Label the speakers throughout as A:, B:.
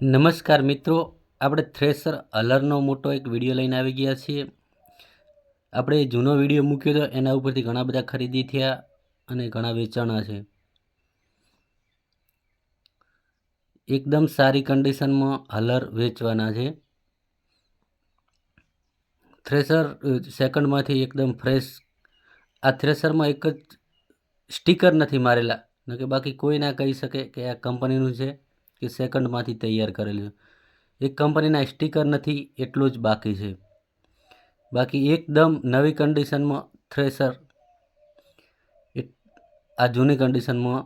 A: નમસ્કાર મિત્રો, આપણે થ્રેસર હલરનો મોટો એક વિડીયો લઈને આવી ગયા છીએ. આપણે જૂનો વિડીયો મૂક્યો હતો, એના ઉપરથી ઘણા બધા ખરીદી થયા અને ઘણા વેચાણા છે. એકદમ સારી કન્ડિશનમાં હલર વેચવાના છે. થ્રેસર સેકન્ડમાંથી એકદમ ફ્રેશ. આ થ્રેસરમાં એક જ સ્ટીકર નથી મારેલા, કે બાકી કોઈ ના કહી શકે કે આ કંપનીનું છે કે સેકન્ડમાંથી તૈયાર કરેલું છે. એક કંપનીના સ્ટીકર નથી એટલું જ બાકી છે. બાકી એકદમ નવી કન્ડિશનમાં થ્રેસર આ જૂની કન્ડિશનમાં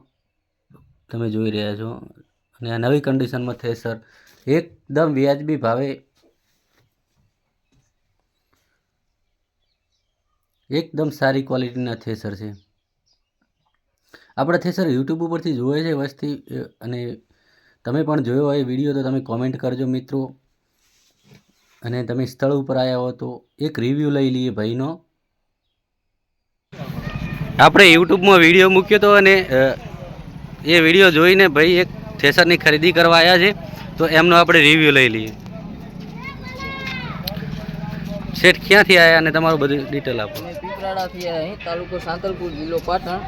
A: તમે જોઈ રહ્યા છો, અને આ નવી કન્ડિશનમાં થ્રેસર એકદમ વ્યાજબી ભાવે એકદમ સારી ક્વોલિટીના થ્રેસર છે. આપણા થ્રેસર યુટ્યુબ ઉપરથી જોવે છે વસ્તી, અને તમે પણ જોયો હોય વિડીયો તો તમે કોમેન્ટ કરજો મિત્રો. અને તમે સ્થળ ઉપર આવ્યા હો તો એક રિવ્યૂ લઈ લઈએ ભાઈનો. આપણે યુટ્યુબમાં વિડીયો મૂક્યો હતો અને એ વિડીયો જોઈને ભાઈ એક થ્રેસરની ખરીદી કરવા આવ્યા છે, તો એમનો આપણે રિવ્યૂ લઈ લઈએ. શેઠ ક્યાંથી આવ્યા અને તમારું બધું ડિટેલ આપો.
B: અમે પીપરાડાથી આવ્યા, તાલુકો સાંતલપુર, જિલ્લો પાટણ.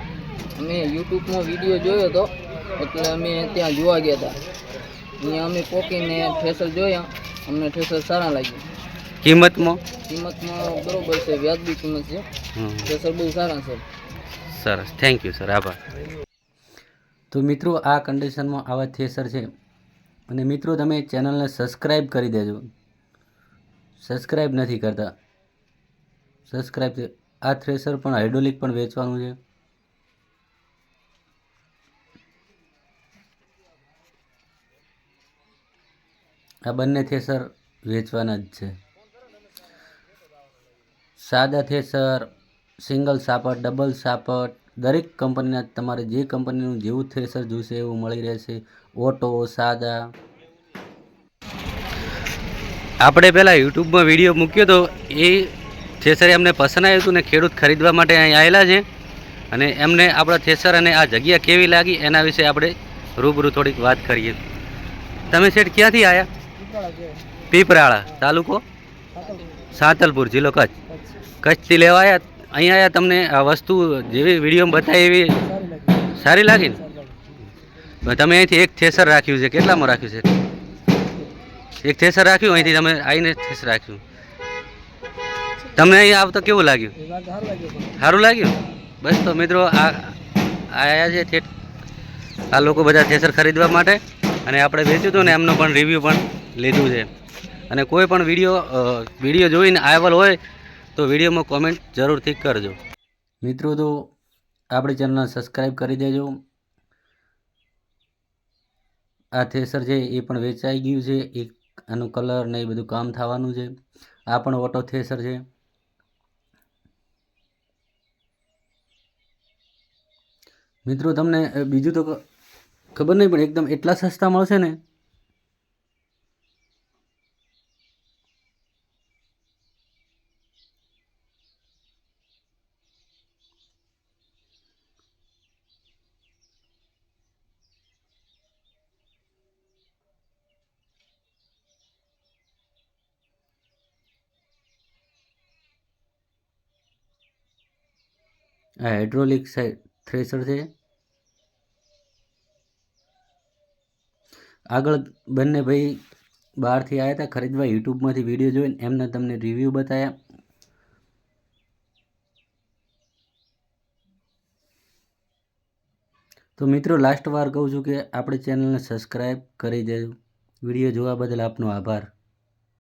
B: અમે યુટ્યુબમાં વિડીયો જોયો હતો એટલે અમે ત્યાં જોવા ગયા હતા. અહીંયા અમે પોકીને થ્રેસર જોયા, અમને થ્રેસર સારા લાગ્યા.
A: કિંમતમાં
B: બરોબર છે, વ્યાજબી કિંમત છે. થ્રેસર બહુ સારા છે.
A: સરસ, થેન્ક યુ સર, આભાર. તો મિત્રો, આ કન્ડિશનમાં આવા થ્રેસર છે. અને મિત્રો, તમે ચેનલને સબસ્ક્રાઈબ કરી દેજો. સબસ્ક્રાઈબ નથી કરતા, સબસ્ક્રાઈબ. આ થ્રેસર પણ હાઇડ્રોલિક પણ વેચવાનું છે. આ બંને થ્રેસર વેચવાના જ છે. સાદા થ્રેસર, સિંગલ સાપટ, ડબલ સાપટ, દરેક કંપનીના તમારે જે કંપનીનું જેવું થ્રેસર જોઈશે એવું મળી રહેશે. ઓટો, સાદા. આપણે પહેલાં યુટ્યુબમાં વિડીયો મૂક્યો હતો, એ થ્રેસર એમને પસંદ આવ્યું હતું ને ખેડૂત ખરીદવા માટે અહીં આવેલા છે. અને એમને આપણા થ્રેસર અને આ જગ્યા કેવી લાગી એના વિશે આપણે રૂબરૂ થોડીક વાત કરીએ. તમે શેઠ ક્યાંથી આવ્યા? પીપરાળા, તાલુકો સાંતલપુર, જિલ્લો કચ્છ. કચ્છથી લેવા આવ્યા, અહીં આવ્યા. તમને આ વસ્તુ જેવી વિડીયોમાં બતાવી એવી સારી લાગી ને? તમે અહીંથી એક થ્રેસર રાખ્યું છે, કેટલામાં રાખ્યું છે? એક થ્રેસર રાખ્યું, અહીંથી તમે આવીને થ્રેસર રાખ્યું. તમને અહીંયા આવતા કેવું લાગ્યું? સારું લાગ્યું. બસ તો મિત્રો, આ આવ્યા છે ઠેઠ આ લોકો બધા થ્રેસર ખરીદવા માટે, અને આપણે વેચ્યું હતું ને એમનો પણ રિવ્યૂ પણ લીધું છે. અને કોઈ પણ વિડીયો જોઈને આવેલ હોય તો વિડીયોમાં કોમેન્ટ જરૂરથી કરજો મિત્રો. તો આપણી ચેનલને સબસ્ક્રાઈબ કરી દેજો. આ થ્રેસર છે એ પણ વેચાઈ ગયું છે. એક આનું કલર ને એ બધું કામ થવાનું છે. આ પણ ઓટો થ્રેસર છે. મિત્રો, તમને બીજું તો ખબર નહીં, પણ એકદમ એટલા સસ્તા મળશે ને. આ હાઇડ્રોલિક થ્રેસર છે. આગળ બંને ભાઈ બહારથી આવ્યા હતા ખરીદવા, યુટ્યુબમાંથી વિડીયો જોઈને એમને તમને રિવ્યૂ બતાવ્યા. તો મિત્રો, લાસ્ટ વાર કહું છું કે આપણે ચેનલને સબસ્ક્રાઈબ કરી દેજો. વિડીયો જોવા બદલ આપનો આભાર.